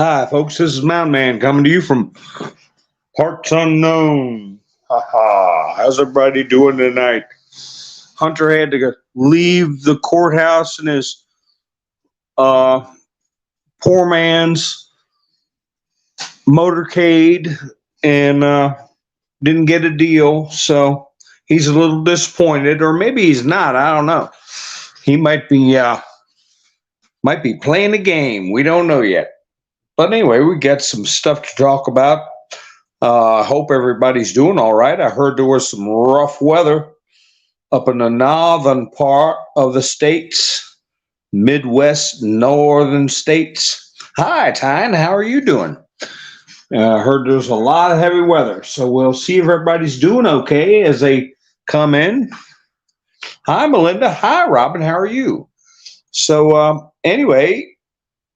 Hi, folks. This is Mountain Man coming to you from parts unknown. Ha ha. How's everybody doing tonight? Hunter had to leave the courthouse in his uh, poor man's motorcade and didn't get a deal. So he's a little disappointed, or maybe he's not. I don't know. He might be playing a game. We don't know yet. But anyway, we got some stuff to talk about. I hope everybody's doing all right. I heard there was some rough weather up in the northern part of the states, Midwest northern states. Hi, Tyne. How are you doing? I heard there's a lot of heavy weather, so we'll see if everybody's doing okay as they come in. Hi, Melinda. Hi, Robin. How are you? So anyway,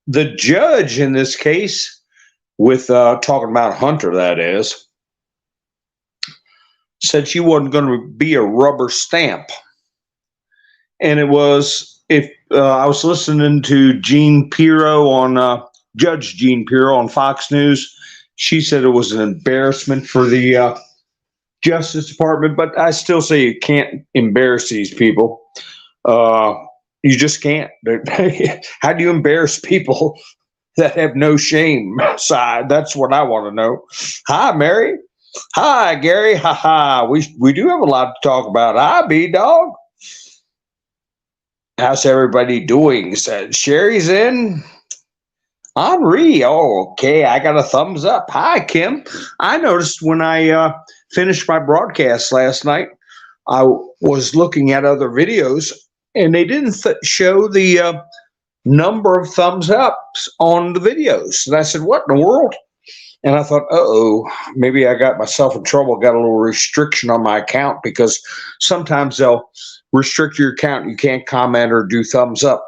the judge in this case, with talking about Hunter, that is, said she wasn't going to be a rubber stamp. And it was, if I was listening to Jean Pirro on Judge Jean Pirro on Fox News, she said it was an embarrassment for the Justice Department, but I still say you can't embarrass these people. You just can't. How do you embarrass people that have no shame side? That's what I want to know. Hi, Mary. Hi, Gary. Ha ha. We do have a lot to talk about. Hi, B-Dog. How's everybody doing? Sherry's in. Henri. Oh, okay. I got a thumbs up. Hi, Kim. I noticed when I finished my broadcast last night, I was looking at other videos, and they didn't show the number of thumbs ups on the videos. And I said, what in the world? And I thought, uh-oh, maybe I got myself in trouble, got a little restriction on my account, because sometimes they'll restrict your account. You can't comment or do thumbs up.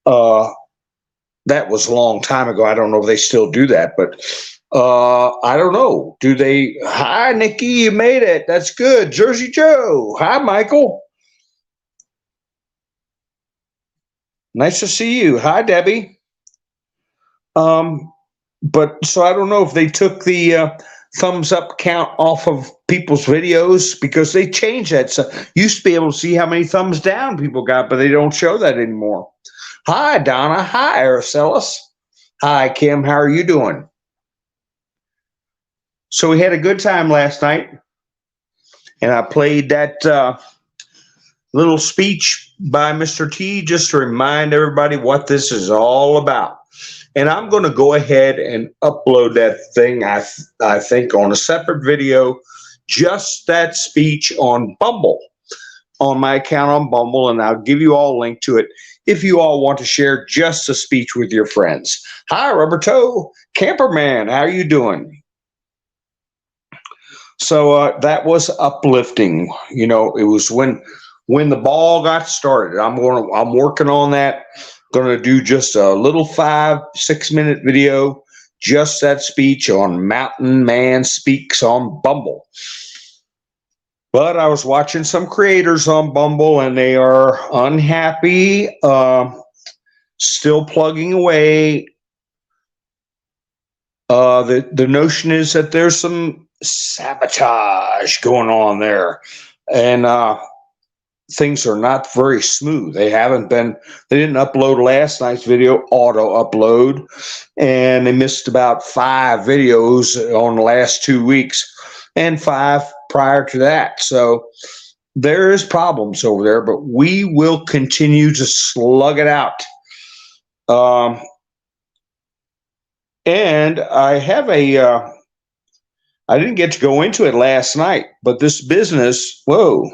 That was a long time ago. I don't know if they still do that, but I don't know. Do they? Hi, Nikki, you made it. That's good. Jersey Joe. Hi, Michael. Nice to see you. Hi, Debbie. But so I don't know if they took the thumbs up count off of people's videos, because they changed that. So used to be able to see how many thumbs down people got, but they don't show that anymore. Hi, Donna. Hi, Araceli. Hi, Kim. How are you doing? So we had a good time last night, and I played that little speech by Mr. T just to remind everybody what this is all about. And I'm going to go ahead and upload that thing, I think, on a separate video, just that speech on Bumble, on my account on Bumble, and I'll give you all a link to it if you all want to share just the speech with your friends. Hi, Rubber Toe Camperman. How are you doing? So that was uplifting. You know, it was when the ball got started. I'm working on that. Going to do just a little 5-6 minute video, just that speech on Mountain Man Speaks on Bumble. But I was watching some creators on Bumble, and they are unhappy, still plugging away. The notion is that there's some sabotage going on there, and things are not very smooth. They didn't upload last night's video, auto upload, and they missed about 5 videos on the last 2 weeks and 5 prior to that. So there is problems over there, but we will continue to slug it out. And I have I didn't get to go into it last night, but this business, whoa,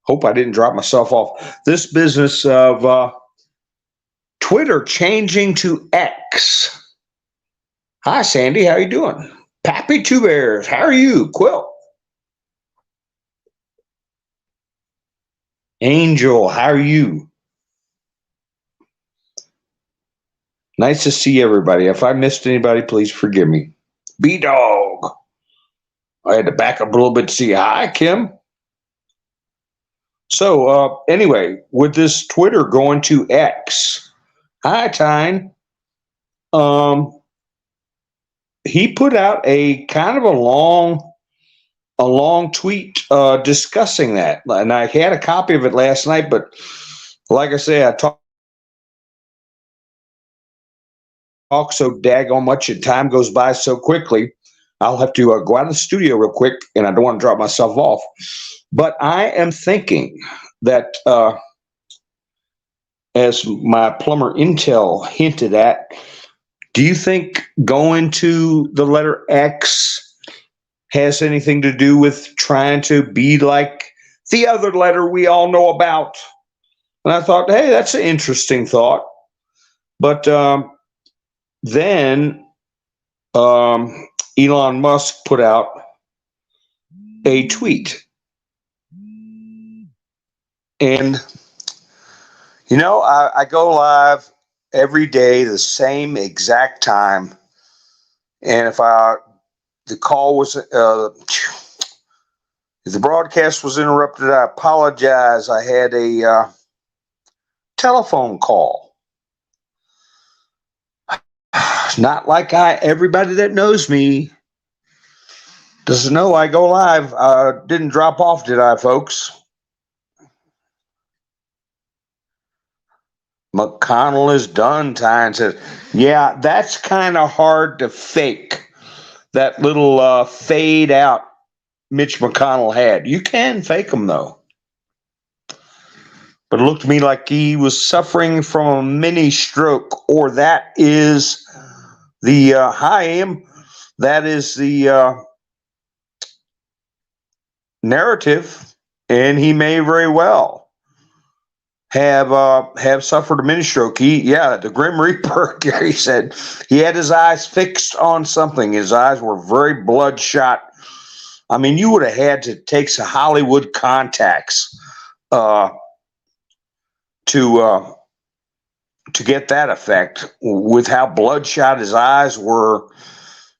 hope I didn't drop myself off. This business of Twitter changing to X. Hi, Sandy. How you doing? Pappy Two Bears. How are you? Quilt. Angel. How are you? Nice to see everybody. If I missed anybody, please forgive me. B-Dog. I had to back up a little bit to see. Hi, Kim. So anyway, with this Twitter going to X, hi, Tyne. he put out a kind of a long tweet discussing that, and I had a copy of it last night. But like I say, I talk so daggone much, and time goes by so quickly. I'll have to go out of the studio real quick, and I don't want to drop myself off. But I am thinking that, as my plumber Intel hinted at, do you think going to the letter X has anything to do with trying to be like the other letter we all know about? And I thought, hey, that's an interesting thought. But then Elon Musk put out a tweet. And, I go live every day, the same exact time. And if the call was, if the broadcast was interrupted, I apologize. I had a telephone call. Not like everybody that knows me doesn't know I go live. Didn't drop off, did I, folks? McConnell is done. Tyne says, yeah, that's kind of hard to fake. That little fade out Mitch McConnell had. You can fake them, though. But it looked to me like he was suffering from a mini stroke, or that is the that is the narrative, and he may very well have suffered a mini stroke. The Grim Reaper, Gary said, he had his eyes fixed on something. His eyes were very bloodshot. I mean, you would have had to take some Hollywood contacts to get that effect, with how bloodshot his eyes were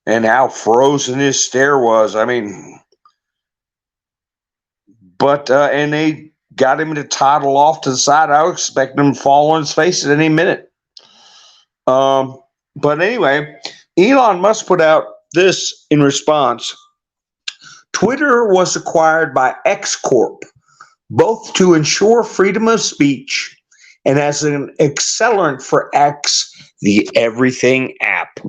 and how frozen his stare was. I mean, but and they got him to toddle off to the side. I was expecting him to fall on his face at any minute. But anyway, Elon Musk put out this in response. Twitter was acquired by X Corp, both to ensure freedom of speech and as an accelerant for X, the Everything app.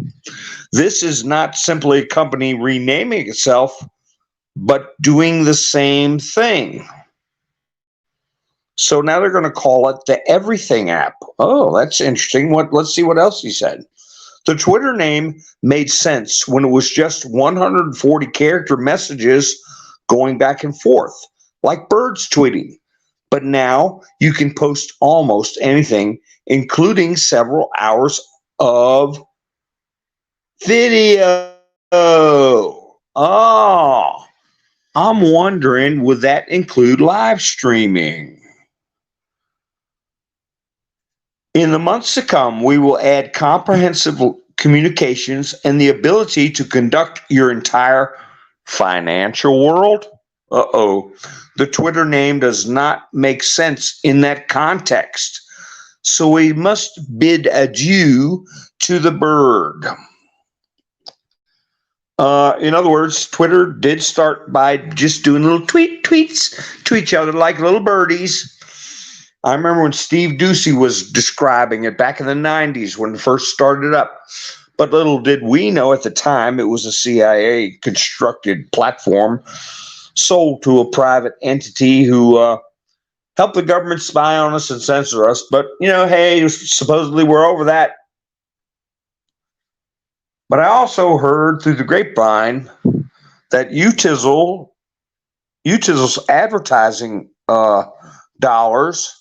This is not simply a company renaming itself, but doing the same thing. So now they're going to call it the Everything app. Oh, that's interesting. Let's see what else he said. The Twitter name made sense when it was just 140 character messages going back and forth, like birds tweeting. But now you can post almost anything, including several hours of video. Oh, I'm wondering, would that include live streaming? In the months to come, we will add comprehensive communications and the ability to conduct your entire financial world. The Twitter name does not make sense in that context. So we must bid adieu to the bird. In other words, Twitter did start by just doing little tweets to each other like little birdies. I remember when Steve Ducey was describing it back in the 90s when it first started up. But little did we know at the time it was a CIA constructed platform sold to a private entity who helped the government spy on us and censor us. But, hey, supposedly we're over that. But I also heard through the grapevine that UTizzle's advertising dollars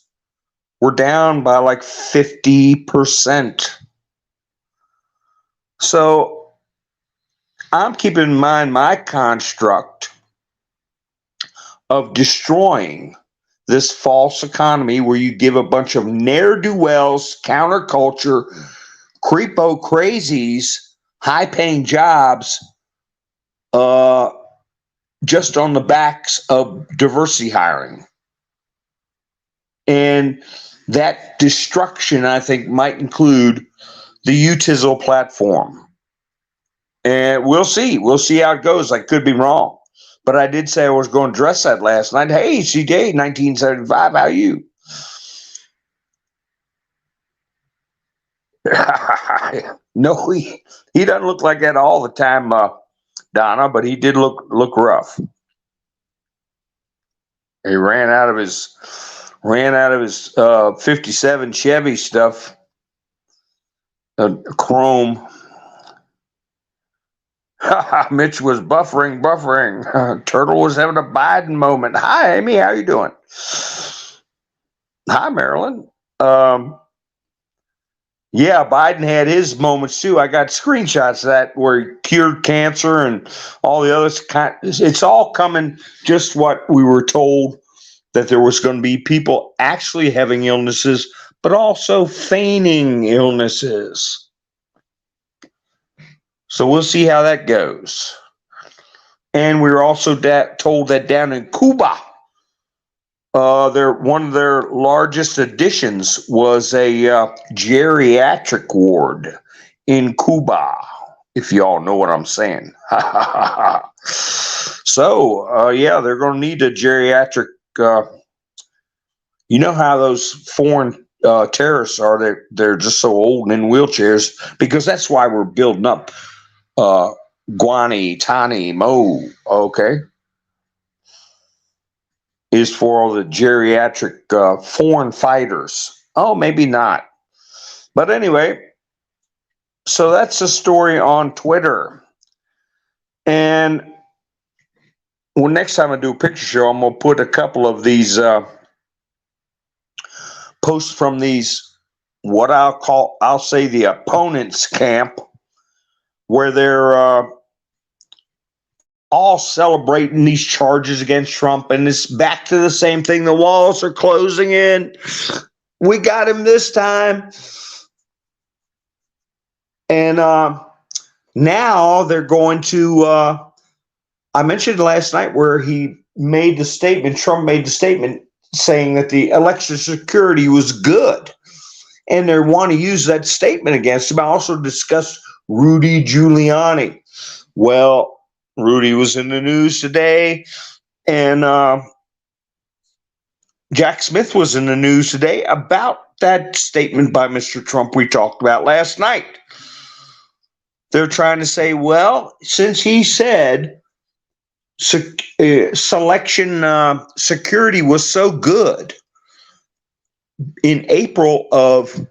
were down by like 50%. So I'm keeping in mind my construct of destroying this false economy where you give a bunch of ne'er-do-wells, counterculture, creepo crazies, high-paying jobs just on the backs of diversity hiring. And that destruction, I think, might include the UTizzle platform. And we'll see. We'll see how it goes. I could be wrong. But I did say I was going to dress that last night. Hey, CJ, 1975, how you? No, he doesn't look like that all the time, Donna, but he did look rough. He ran out of his 57 Chevy stuff, chrome. Mitch was buffering. Turtle was having a Biden moment. Hi, Amy, how you doing? Hi, Marilyn. Yeah, Biden had his moments too. I got screenshots of that where he cured cancer and all the others. It's all coming just what we were told, that there was going to be people actually having illnesses, but also feigning illnesses. So we'll see how that goes. And we were also told that down in Cuba, one of their largest additions was a geriatric ward in Cuba, if y'all know what I'm saying. So, yeah, they're going to need a geriatric. You know how those foreign terrorists are? They're just so old and in wheelchairs, because that's why we're building up Guantanamo, okay? Is for all the geriatric foreign fighters. Oh, maybe not. But anyway, so that's the story on Twitter. And well, next time I do a picture show, I'm going to put a couple of these posts from these, what I'll say the opponents' camp, where they're all celebrating these charges against Trump, and it's back to the same thing. The walls are closing in. We got him this time. And now they're going to, I mentioned last night where he made the statement, Trump made the statement saying that the election security was good. And they want to use that statement against him. I also discussed Rudy Giuliani. Well, Rudy was in the news today, and Jack Smith was in the news today about that statement by Mr. Trump we talked about last night. They're trying to say, well, since he said selection security was so good in April of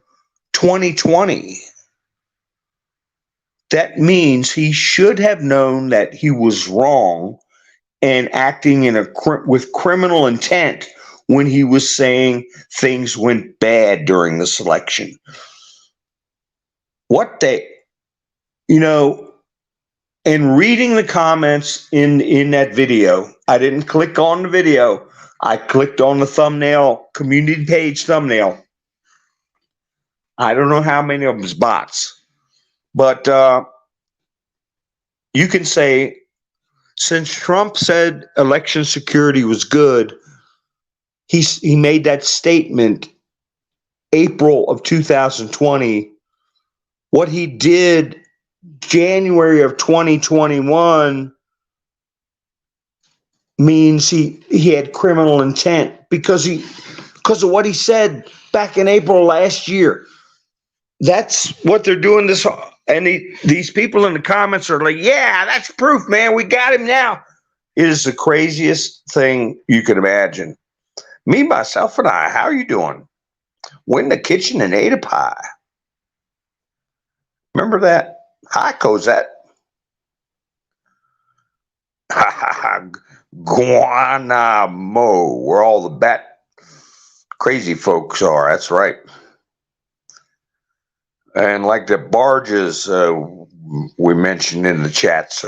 2020, that means he should have known that he was wrong and acting with criminal intent when he was saying things went bad during the selection. And reading the comments in that video, I didn't click on the video. I clicked on the thumbnail, community page thumbnail. I don't know how many of them is bots. But you can say, since Trump said election security was good, he made that statement April of 2020. What he did January of 2021 means he had criminal intent because of what he said back in April last year. That's what they're doing this. And these people in the comments are like, yeah, that's proof, man. We got him now. It is the craziest thing you can imagine. Me, myself, and I, how are you doing? Went in the kitchen and ate a pie. Remember that? Hi, Cosette. Guantanamo, where all the bat crazy folks are. That's right. And like the barges we mentioned in the chats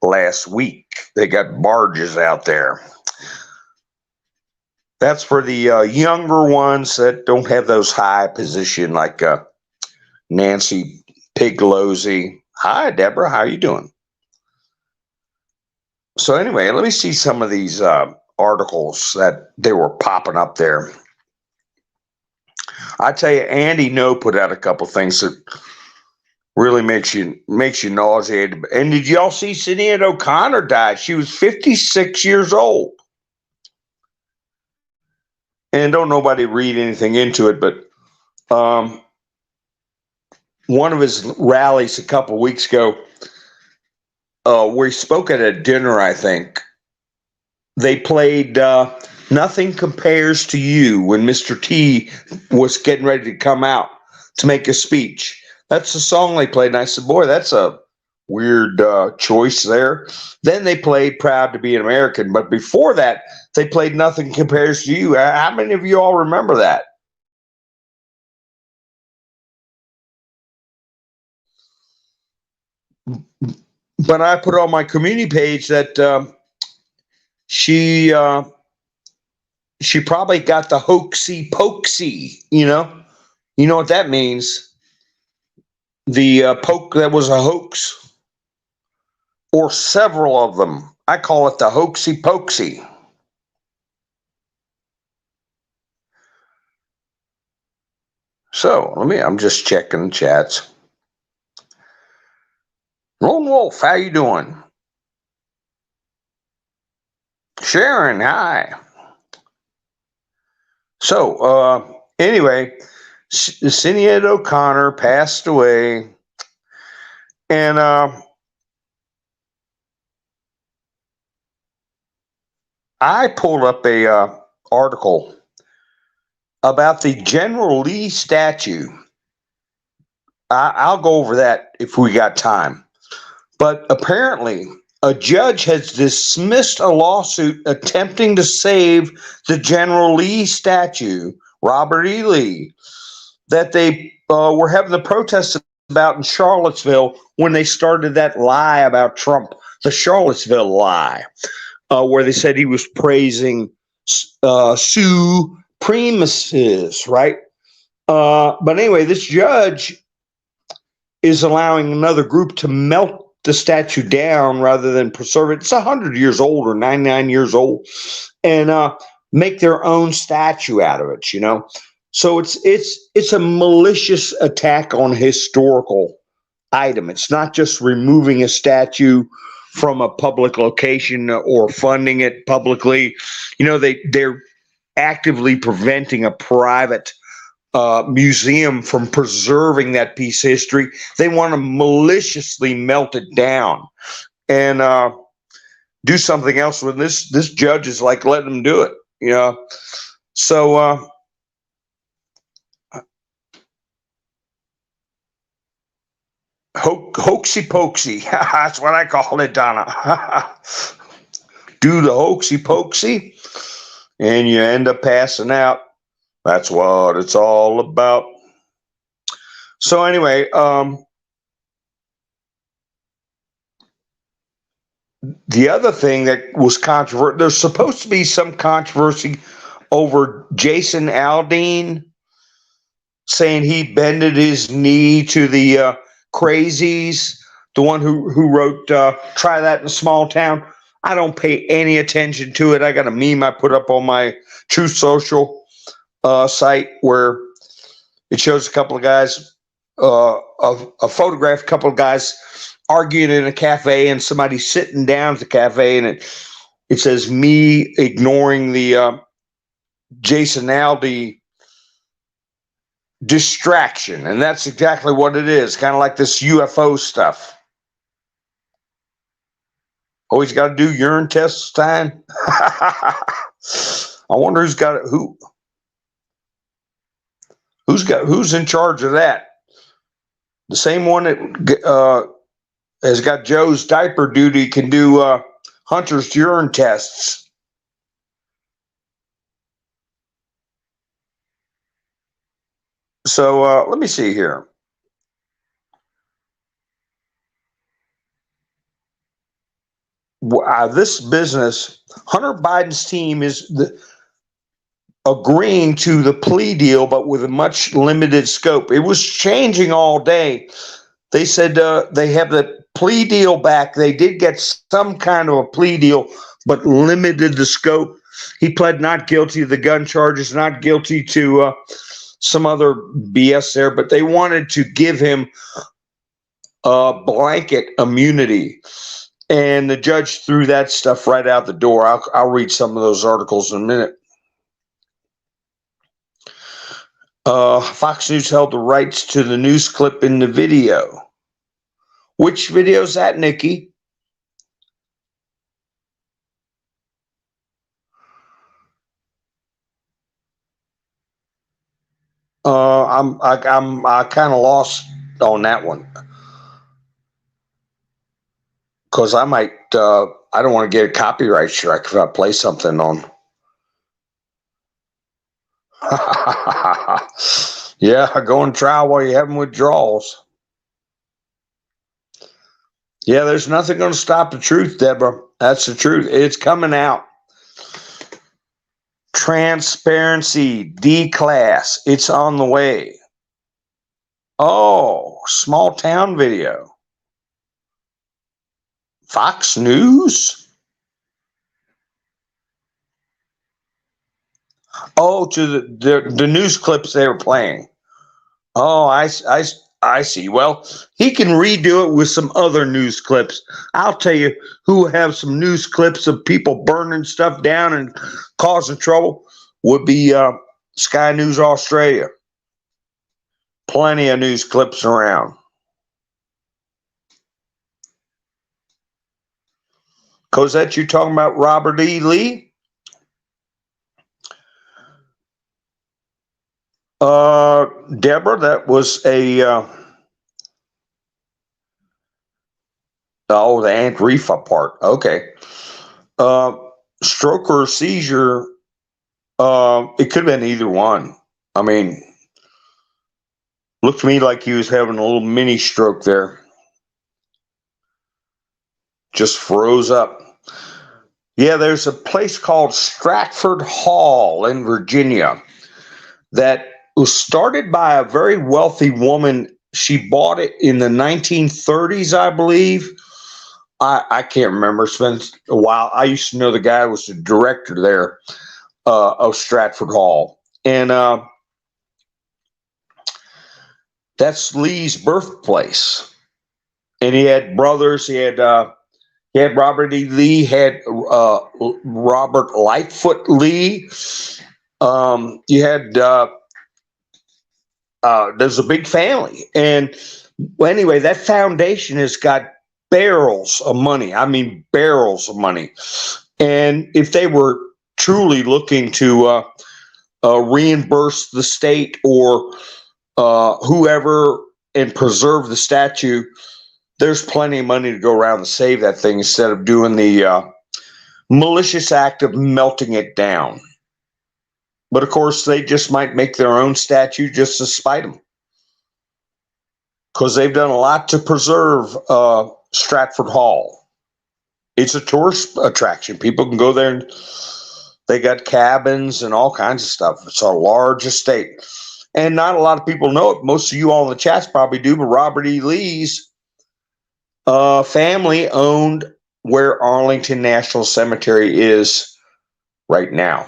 last week, they got barges out there. That's for the younger ones that don't have those high position, like Nancy Pelosi. Hi, Deborah. How are you doing? So anyway, let me see some of these articles that they were popping up there. I tell you, Andy No put out a couple things that really makes you nauseated. And did y'all see Sinead O'Connor died? She was 56 years old. And don't nobody read anything into it, but one of his rallies a couple weeks ago, where he spoke at a dinner, I think, they played Nothing Compares to You when Mr. T was getting ready to come out to make a speech. That's the song they played. And I said, boy, that's a weird choice there. Then they played Proud to Be an American. But before that, they played Nothing Compares to You. How many of you all remember that? But I put on my community page that she probably got the hoaxy pokesy, you know? You know what that means? The poke that was a hoax, or several of them. I call it the hoaxy pokesy. So I'm just checking chats. Lone Wolf, how you doing? Sharon, hi. So anyway, Sinead O'Connor passed away, and I pulled up a article about the General Lee statue. I'll go over that if we got time. But apparently, a judge has dismissed a lawsuit attempting to save the General Lee statue, Robert E. Lee, that they were having the protests about in Charlottesville when they started that lie about Trump, the Charlottesville lie, where they said he was praising supremacists, right? But anyway, this judge is allowing another group to melt the statue down rather than preserve it. It's 100 years old or 99 years old, and make their own statue out of it, you know? So it's a malicious attack on a historical item. It's not just removing a statue from a public location or funding it publicly. You know, they're actively preventing a private museum from preserving that piece of history. They want to maliciously melt it down and do something else with this. This judge is like letting them do it, you know. So hoaxy pokesy. That's what I call it, Donna. Do the hoaxy pokesy, and you end up passing out. That's what it's all about. So anyway, the other thing that was controversial, there's supposed to be some controversy over Jason Aldean saying he bended his knee to the crazies, the one who wrote Try That in a Small Town. I don't pay any attention to it. I got a meme I put up on my Truth Social site where it shows a couple of guys, a photograph, a couple of guys arguing in a cafe, and somebody sitting down at the cafe, and it says me ignoring the Jason Aldean distraction, and that's exactly what it is. Kind of like this UFO stuff. Always got to do urine tests time. I wonder who's got it. Who's in charge of that? The same one that has got Joe's diaper duty can do Hunter's urine tests. So let me see here. This business, Hunter Biden's team is agreeing to the plea deal, but with a much limited scope. It was changing all day. They said they have the plea deal back. They did get some kind of a plea deal, but limited the scope. He pled not guilty to the gun charges, not guilty to some other BS there, but they wanted to give him blanket immunity. And the judge threw that stuff right out the door. I'll read some of those articles in a minute. Fox News held the rights to the news clip in the video. Which video is that, Nikki? I kind of lost on that one because I might. I don't want to get a copyright strike if I play something on. Yeah, go and try while you're having withdrawals. Yeah, there's nothing going to stop the truth, Deborah. That's the truth. It's coming out. Transparency, D-class. It's on the way. Oh, small town video. Fox News? Oh, to the news clips they were playing. Oh, I see. Well, he can redo it with some other news clips. I'll tell you who have some news clips of people burning stuff down and causing trouble would be Sky News Australia. Plenty of news clips around. Cosette, you talking about Robert E. Lee? Deborah, that was a oh, the Aunt Refa part. Okay. Stroke or seizure, it could have been either one. I mean, looked to me like he was having a little mini stroke there. Just froze up. Yeah, there's a place called Stratford Hall in Virginia that was started by a very wealthy woman. She bought it in the 1930s, I believe. I can't remember. It's been a while. I used to know the guy who was the director there of Stratford Hall. And that's Lee's birthplace. And he had brothers. He had Robert E. Lee, had Robert Lightfoot Lee. You had there's a big family. And well, anyway, that foundation has got barrels of money. I mean, barrels of money. And if they were truly looking to reimburse the state or whoever and preserve the statue, there's plenty of money to go around to save that thing instead of doing the malicious act of melting it down. But of course, they just might make their own statue just to spite them, because they've done a lot to preserve Stratford Hall. It's a tourist attraction. People can go there and they got cabins and all kinds of stuff. It's a large estate. And not a lot of people know it. Most of you all in the chats probably do, but Robert E. Lee's family owned where Arlington National Cemetery is right now.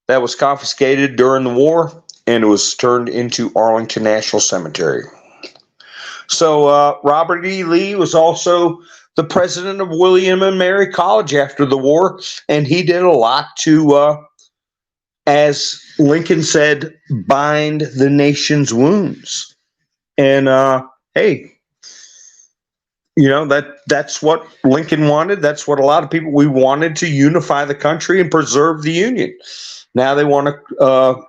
That was confiscated during the war, and it was turned into Arlington National Cemetery. So Robert E. Lee was also the president of William and Mary College after the war, and he did a lot to, as Lincoln said, bind the nation's wounds. And hey, you know, that's what Lincoln wanted. That's what a lot of people, we wanted to unify the country and preserve the Union. Now they want to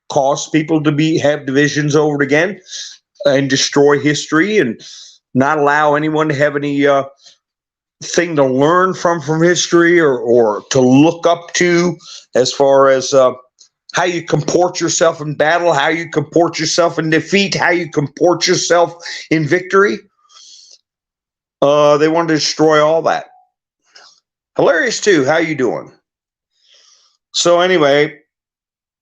cause people to have divisions over it again and destroy history and not allow anyone to have any thing to learn from history or to look up to as far as how you comport yourself in battle, how you comport yourself in defeat, how you comport yourself in victory. They wanted to destroy all that. Hilarious too. How you doing? So anyway,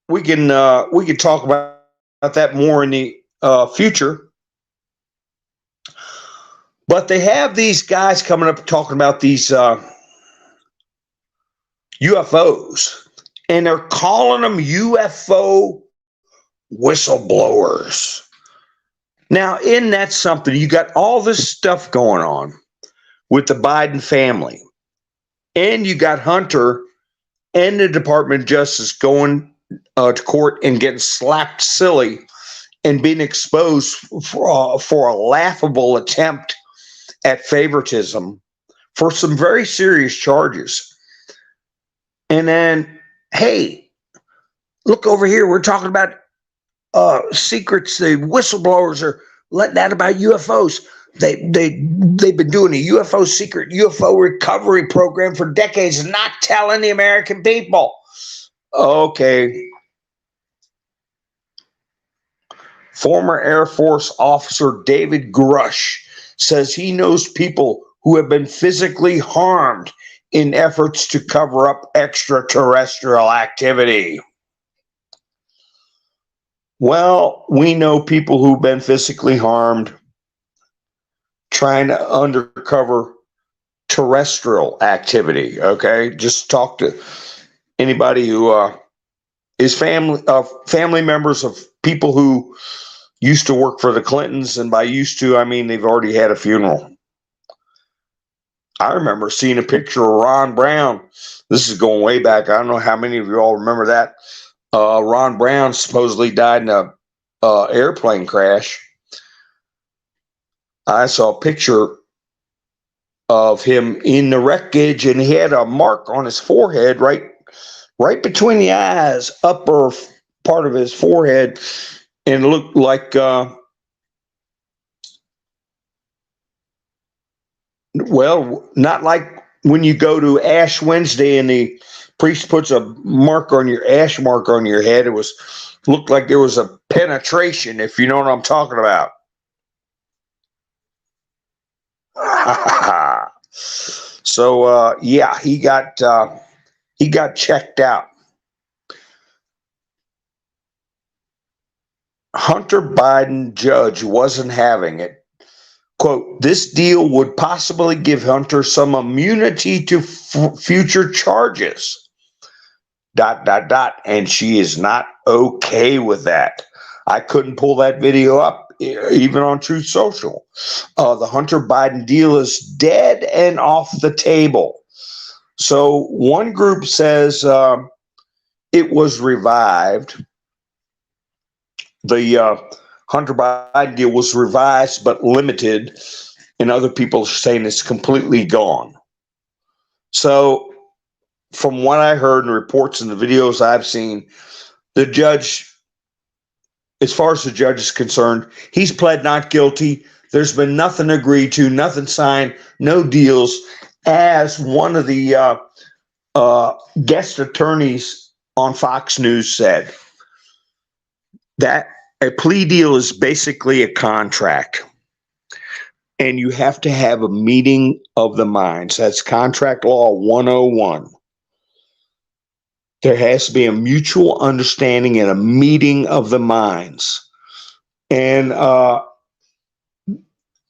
we can talk about that more in the future. But they have these guys coming up talking about these UFOs, and they're calling them UFO whistleblowers. Now, isn't that something? You got all this stuff going on with the Biden family, and you got Hunter and the Department of Justice going to court and getting slapped silly and being exposed for a laughable attempt at favoritism for some very serious charges. And then, hey, look over here. We're talking about secrets. The whistleblowers are letting out about UFOs. They've been doing a UFO recovery program for decades, not telling the American people. Okay. Former Air Force officer David Grush says he knows people who have been physically harmed in efforts to cover up extraterrestrial activity. Well, we know people who've been physically harmed trying to undercover terrestrial activity. Okay, just talk to anybody who is family members of people who used to work for the Clintons, and by used to, I mean they've already had a funeral. I remember seeing a picture of Ron Brown. This is going way back. I don't know how many of you all remember that. Ron Brown supposedly died in a airplane crash. I saw a picture of him in the wreckage, and he had a mark on his forehead, right between the eyes, upper part of his forehead, and it looked like, well, not like when you go to Ash Wednesday and the priest puts a mark on your ash mark on your head. It looked like there was a penetration, if you know what I'm talking about. So yeah, he got checked out. Hunter Biden judge wasn't having it. Quote, this deal would possibly give Hunter some immunity to future charges. ... And she is not okay with that. I couldn't pull that video up, even on Truth Social. The Hunter Biden deal is dead and off the table. So one group says it was revived. The Hunter Biden deal was revised but limited, and other people are saying it's completely gone. So from what I heard in reports and the videos I've seen, the judge, as far as the judge is concerned, he's pled not guilty. There's been nothing agreed to, nothing signed, no deals. As one of the guest attorneys on Fox News said, that a plea deal is basically a contract, and you have to have a meeting of the minds. That's contract law 101. There has to be a mutual understanding and a meeting of the minds. And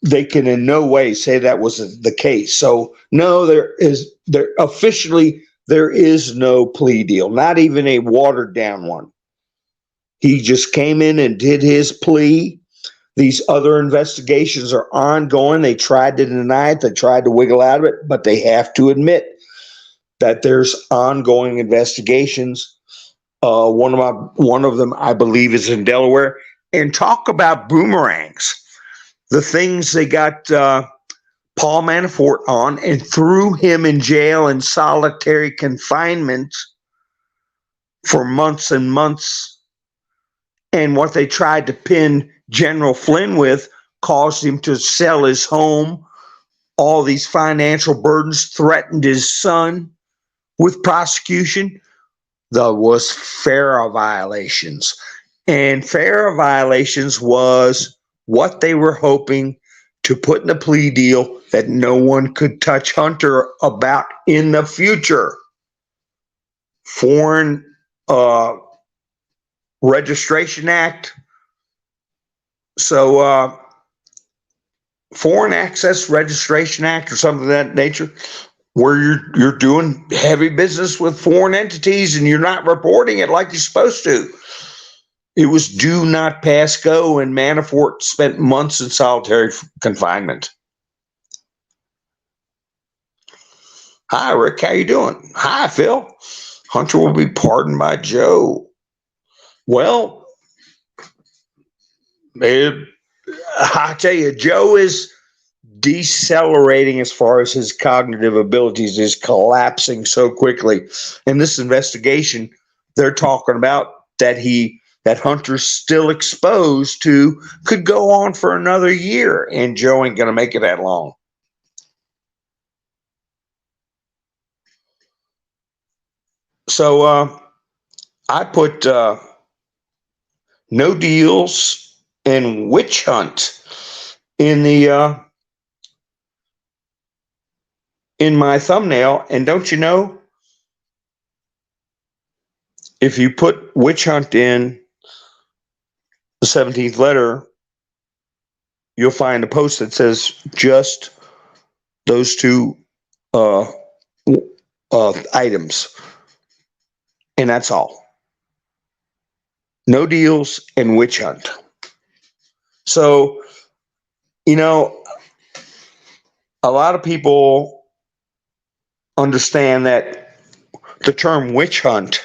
they can in no way say that was the case. So no, officially there is no plea deal, not even a watered down one. He just came in and did his plea. These other investigations are ongoing. They tried to deny it. They tried to wiggle out of it, but they have to admit that there's ongoing investigations. One of them, I believe, is in Delaware. And talk about boomerangs. The things they got Paul Manafort on and threw him in jail in solitary confinement for months and months. And what they tried to pin General Flynn with caused him to sell his home. All these financial burdens threatened his son with prosecution. There was FARA violations. And FARA violations was what they were hoping to put in a plea deal that no one could touch Hunter about in the future. Foreign Registration Act. So Foreign Access Registration Act or something of that nature. where you're doing heavy business with foreign entities and you're not reporting it like you're supposed to. It was do not pass go, and Manafort spent months in solitary confinement. Hi, Rick. How you doing? Hi, Phil. Hunter will be pardoned by Joe. Well, I tell you, Joe is decelerating as far as his cognitive abilities, is collapsing so quickly. In this investigation, they're talking about that Hunter's still exposed to could go on for another year, and Joe ain't going to make it that long. So I put no deals and witch hunt in the in my thumbnail, and don't you know, if you put witch hunt in the 17th letter, you'll find a post that says just those two items, and that's all. No deals and witch hunt. So, you know, a lot of people understand that the term witch hunt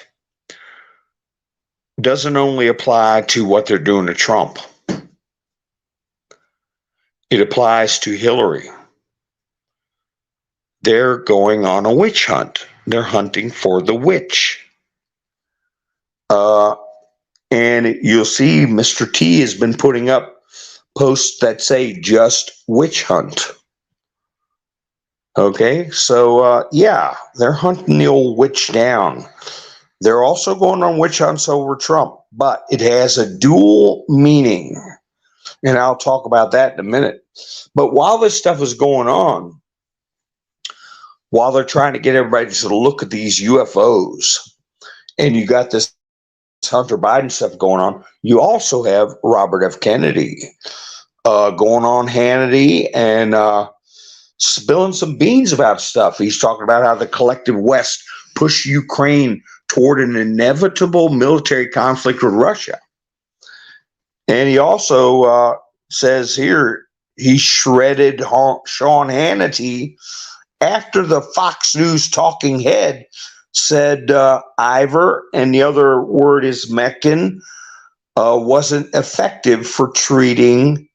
doesn't only apply to what they're doing to Trump. It applies to Hillary. They're going on a witch hunt. They're hunting for the witch. And you'll see Mr. T has been putting up posts that say just witch hunt. Okay, so yeah, they're hunting the old witch down. They're also going on witch hunts over Trump, but it has a dual meaning. And I'll talk about that in a minute. But while this stuff is going on, while they're trying to get everybody to look at these UFOs, and you got this Hunter Biden stuff going on, you also have Robert F. Kennedy going on Hannity and spilling some beans about stuff. He's talking about how the collective West pushed Ukraine toward an inevitable military conflict with Russia. And he also says here he shredded Sean Hannity after the Fox News talking head said Ivor, and the other word is Meccan, wasn't effective for treating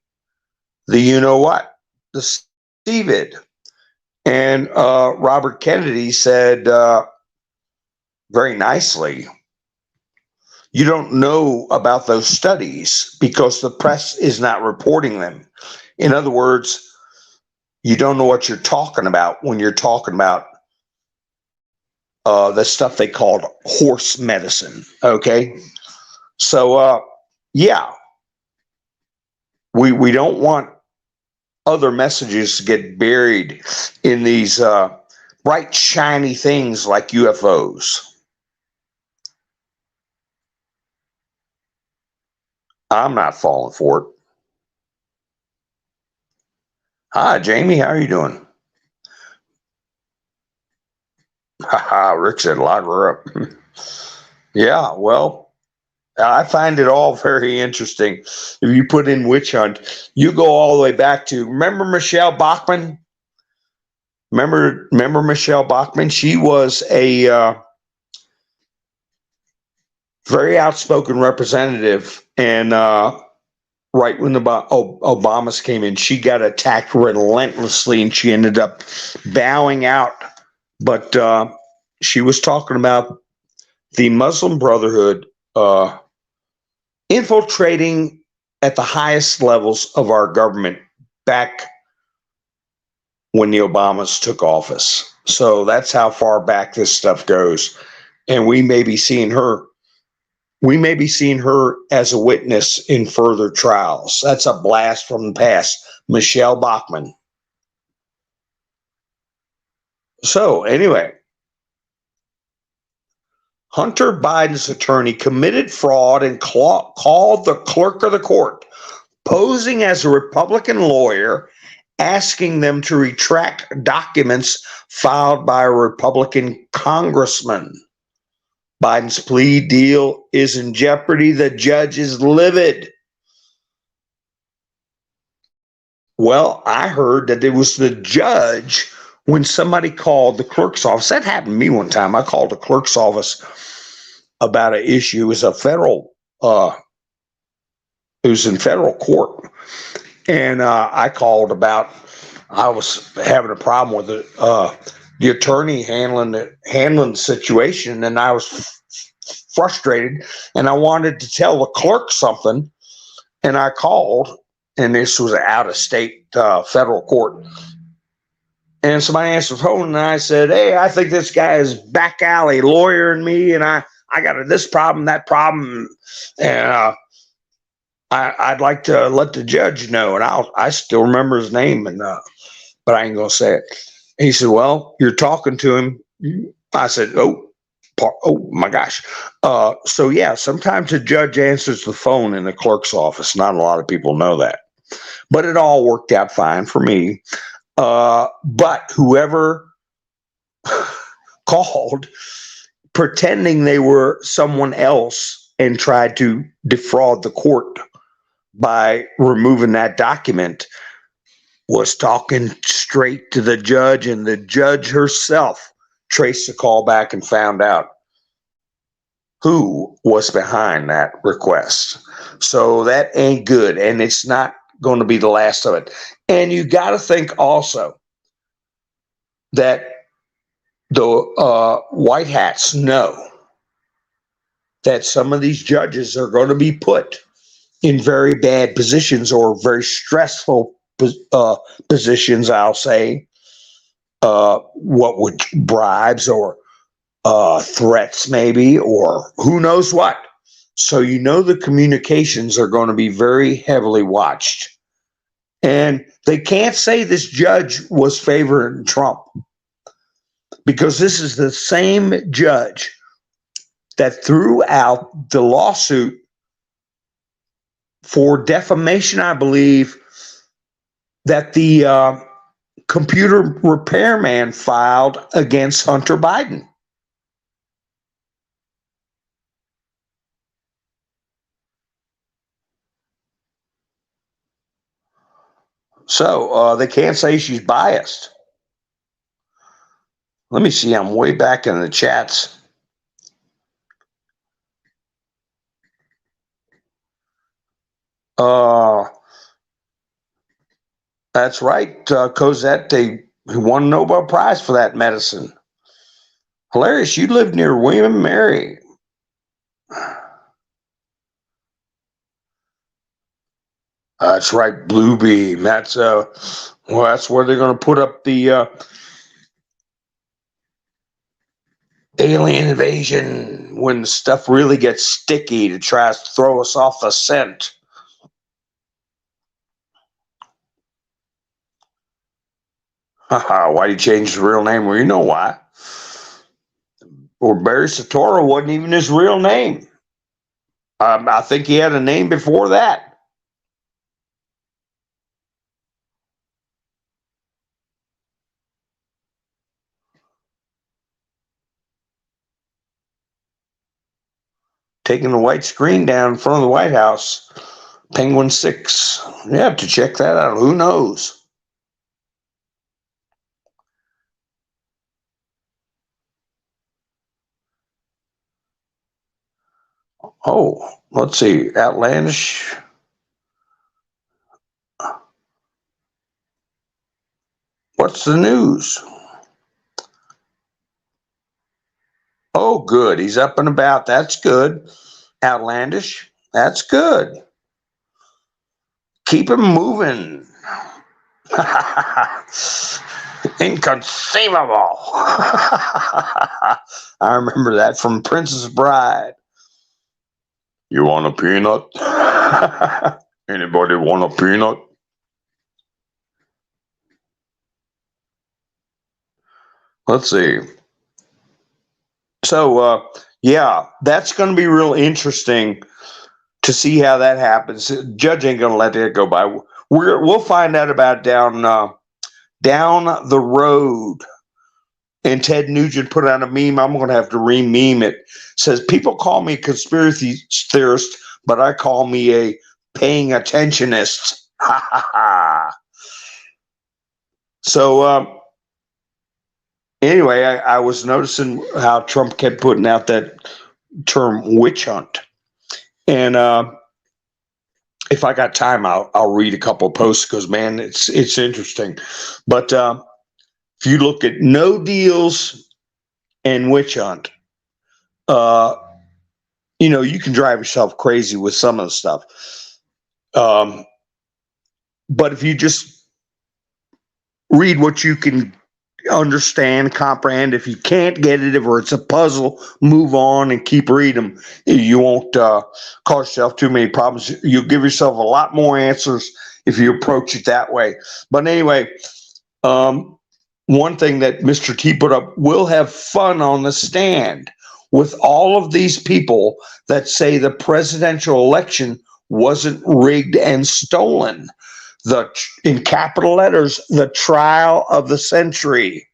the you-know-what, the CVID. And Robert Kennedy said very nicely, you don't know about those studies because the press is not reporting them. In other words, you don't know what you're talking about when you're talking about the stuff they called horse medicine. Okay. So, yeah, we don't want other messages to get buried in these bright, shiny things like UFOs. I'm not falling for it. Hi, Jamie. How are you doing? Rick said, lock her up. Yeah, well, I find it all very interesting. If you put in witch hunt, you go all the way back to, remember Michelle Bachmann? Remember Michelle Bachmann? She was a very outspoken representative, and right when the Obamas came in, she got attacked relentlessly, and she ended up bowing out. But she was talking about the Muslim Brotherhood infiltrating at the highest levels of our government back when the Obamas took office. So that's how far back this stuff goes. And we may be seeing her. We may be seeing her as a witness in further trials. That's a blast from the past. Michelle Bachmann. So anyway, Hunter Biden's attorney committed fraud and called the clerk of the court, posing as a Republican lawyer asking them to retract documents filed by a Republican congressman. Biden's plea deal is in jeopardy. The judge is livid. Well, I heard that it was the judge when somebody called the clerk's office. That happened to me one time. I called the clerk's office about an issue. It was a federal, it was in federal court. And I called about, I was having a problem with the attorney handling the situation, and I was frustrated, and I wanted to tell the clerk something, and I called, and this was an out-of-state federal court, and somebody answered the phone, and I said, "Hey, I think this guy is back alley lawyering me, and I got this problem, that problem, and I'd like to let the judge know." And I still remember his name, and but I ain't gonna say it. And he said, "Well, you're talking to him." I said, "Oh my gosh." So yeah, sometimes the judge answers the phone in the clerk's office. Not a lot of people know that, but it all worked out fine for me. But whoever called pretending they were someone else and tried to defraud the court by removing that document was talking straight to the judge, and the judge herself traced the call back and found out who was behind that request. So that ain't good, and it's not going to be the last of it. And you got to think also that the white hats know that some of these judges are going to be put in very bad positions or very stressful positions, I'll say. What would bribes or threats maybe, or who knows what. So you know the communications are going to be very heavily watched. And they can't say this judge was favoring Trump, because this is the same judge that threw out the lawsuit for defamation, I believe, that the computer repairman filed against Hunter Biden. So they can't say she's biased. Let me see. I'm way back in the chats. That's right, Cosette. They won a Nobel Prize for that medicine. Hilarious. You live near William and Mary. That's right, Bluebeam. That's that's where they're going to put up the alien invasion, when the stuff really gets sticky, to try to throw us off the scent. Why do you change his real name? Well, you know why. Or Barry Soetoro wasn't even his real name. I think he had a name before that. Taking the white screen down in front of the White House. Penguin 6. You have to check that out. Who knows? Oh, let's see. Outlandish. What's the news? Oh, good. He's up and about. That's good. Outlandish. That's good. Keep him moving. Inconceivable. I remember that from Princess Bride. You want a peanut? Anybody want a peanut? Let's see. So, yeah, that's going to be real interesting to see how that happens. Judge ain't going to let that go by. We'll find out about down the road. And Ted Nugent put out a meme. I'm going to have to re-meme it. Says, people call me a conspiracy theorist, but I call me a paying attentionist. Ha ha ha. So anyway, I was noticing how Trump kept putting out that term witch hunt. And if I got time, I'll read a couple of posts because, man, it's interesting. But if you look at no deals and witch hunt, you can drive yourself crazy with some of the stuff. But if you just read what you can understand, comprehend, if you can't get it, if it's a puzzle, move on and keep reading. You won't cause yourself too many problems. You'll give yourself a lot more answers if you approach it that way. But anyway, one thing that Mr. T put up, we'll have fun on the stand with all of these people that say the presidential election wasn't rigged and stolen. In capital letters, the trial of the century.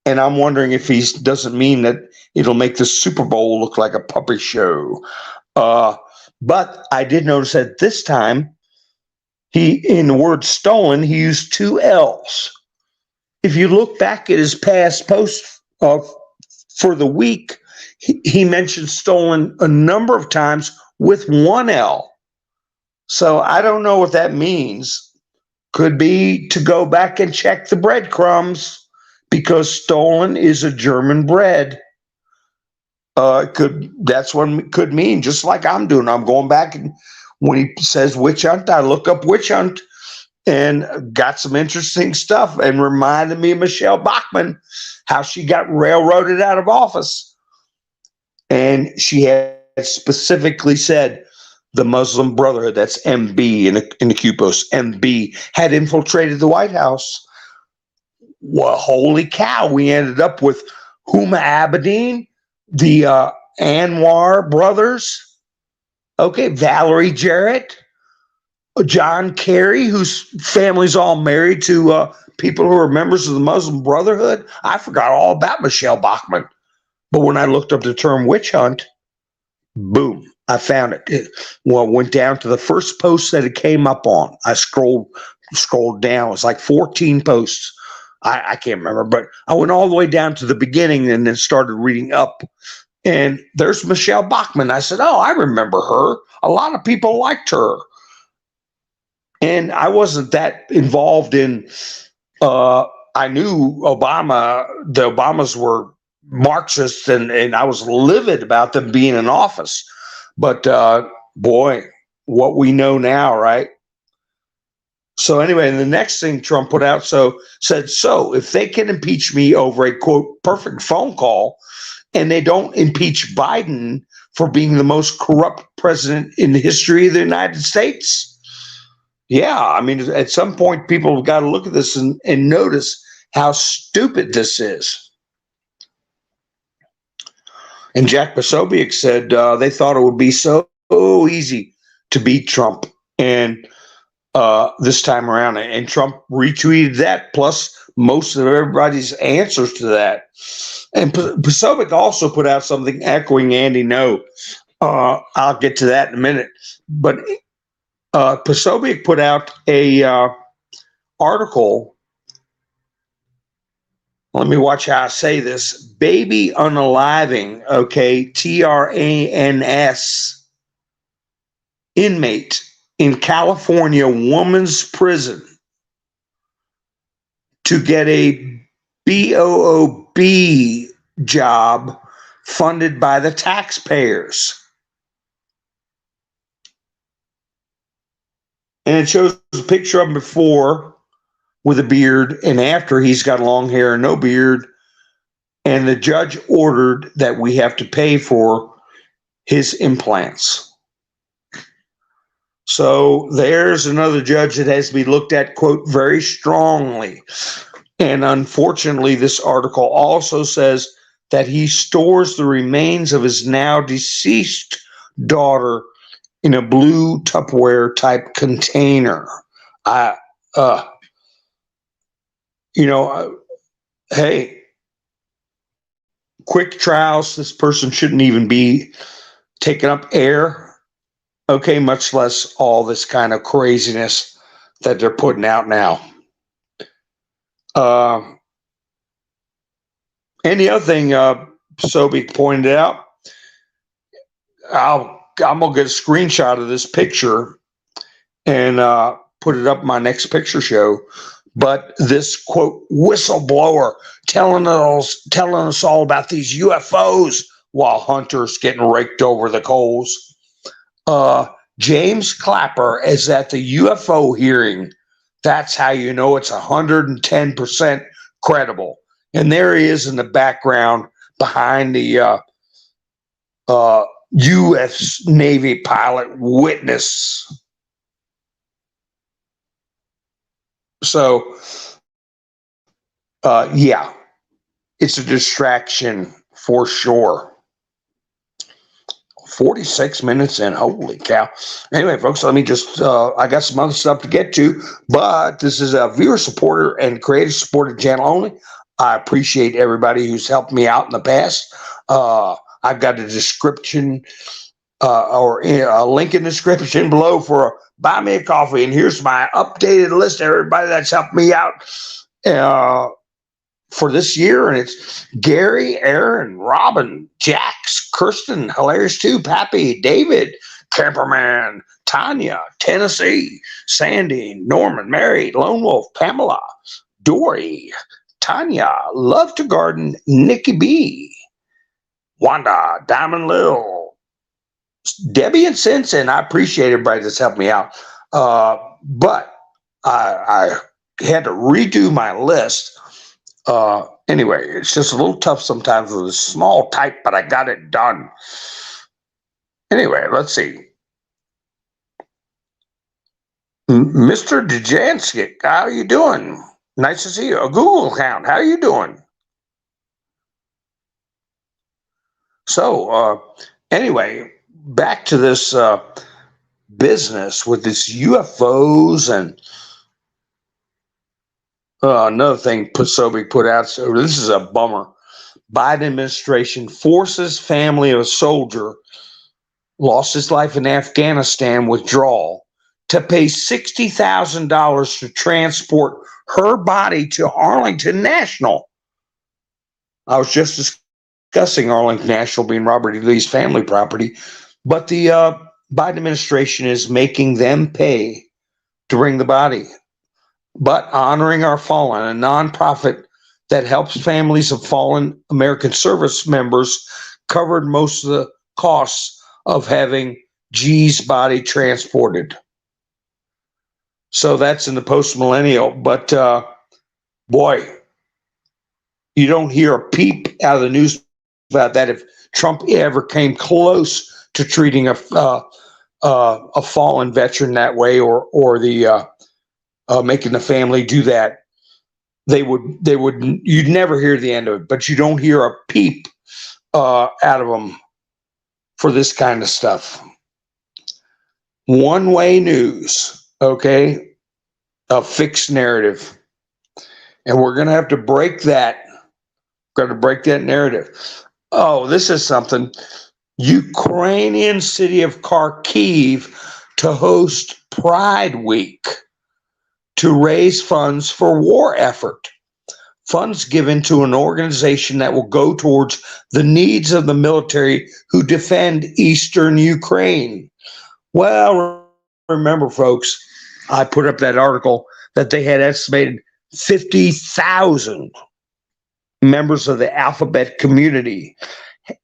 And I'm wondering if he doesn't mean that it'll make the Super Bowl look like a puppet show. But I did notice that this time, in the word stolen, he used 2 L's. If you look back at his past posts for the week, he mentioned stolen a number of times with 1 L. So I don't know what that means. Could be to go back and check the breadcrumbs, because stolen is a German bread. That's what it could mean, just like I'm doing. I'm going back, and when he says witch hunt, I look up witch hunt and got some interesting stuff, and reminded me of Michelle Bachmann, how she got railroaded out of office. And she had specifically said the Muslim Brotherhood, that's MB in the QPOS, MB, had infiltrated the White House. Well, holy cow, we ended up with Huma Abedin, the Anwar brothers, Valerie Jarrett, John Kerry, whose family's all married to people who are members of the Muslim Brotherhood. I forgot all about Michelle Bachmann. But when I looked up the term witch hunt, boom, I found it. Went down to the first post that it came up on. I scrolled down. It was like 14 posts. I can't remember, but I went all the way down to the beginning and then started reading up. And there's Michelle Bachmann. I said, oh, I remember her. A lot of people liked her. And I wasn't that involved in, I knew Obama, the Obamas were Marxists, and I was livid about them being in office. But boy, what we know now, right? So anyway, the next thing Trump put out said, if they can impeach me over a, quote, perfect phone call, and they don't impeach Biden for being the most corrupt president in the history of the United States, yeah, I mean, at some point, people have got to look at this and notice how stupid this is. And Jack Posobiec said they thought it would be so easy to beat Trump, and this time around, and Trump retweeted that, plus most of everybody's answers to that. And Posobiec also put out something echoing Andy No. I'll get to that in a minute. But Posobiec put out a article. Let me watch how I say this. Baby unaliving, TRANS, inmate in California woman's prison to get a BOOB job funded by the taxpayers. And it shows a picture of him before with a beard, and after he's got long hair and no beard. And the judge ordered that we have to pay for his implants. So there's another judge that has to be looked at, quote, very strongly. And unfortunately, this article also says that he stores the remains of his now deceased daughter in a blue Tupperware type container. I, uh, you know, hey, quick trials. This person shouldn't even be taking up air. Okay, much less all this kind of craziness that they're putting out now. And the other thing Sobek pointed out, I'm gonna get a screenshot of this picture and put it up in my next picture show. But this quote whistleblower telling us all about these UFOs while Hunter's getting raked over the coals. James Clapper is at the UFO hearing. That's how you know it's 110% credible. And there he is in the background behind the U.S. Navy pilot witness. So, yeah, it's a distraction for sure. 46 minutes in, holy cow. Anyway, folks, let me just, I got some other stuff to get to, but this is a viewer supporter and creator supported channel only. I appreciate everybody who's helped me out in the past. I've got a description or a link in the description below for buy me a coffee. And here's my updated list of everybody that's helped me out for this year. And it's Gary, Aaron, Robin, Jax, Kirsten, Hilarious too, Pappy, David, Camperman, Tanya, Tennessee, Sandy, Norman, Mary, Lone Wolf, Pamela, Dory, Tanya, Love to Garden, Nikki B, Wanda, Diamond Lil, Debbie and Simpson. I appreciate everybody that's helped me out. But I had to redo my list. Anyway, it's just a little tough sometimes with a small type, but I got it done. Anyway, let's see. Mr. Djansky, how you doing? Nice to see you. A Google account, how you doing? So, anyway, back to this business with this UFOs and another thing Sobek put out. So this is a bummer. Biden administration forces family of a soldier lost his life in Afghanistan withdrawal to pay $60,000 to transport her body to Arlington National. I was just discussing Arlington National being Robert E. Lee's family property, but the Biden administration is making them pay to bring the body. But Honoring Our Fallen, a nonprofit that helps families of fallen American service members, covered most of the costs of having G's body transported. So that's in the post-millennial. But boy, you don't hear a peep out of the news about that. If Trump ever came close to treating a fallen veteran that way, or the making the family do that, you'd never hear the end of it. But you don't hear a peep out of them for this kind of stuff. One-way news, okay, a fixed narrative, and we're going to have to break that. We're going to break that narrative. Oh, this is something. Ukrainian city of Kharkiv to host Pride Week to raise funds for war effort. Funds given to an organization that will go towards the needs of the military who defend eastern Ukraine. Well, remember, folks, I put up that article that they had estimated 50,000 members of the alphabet community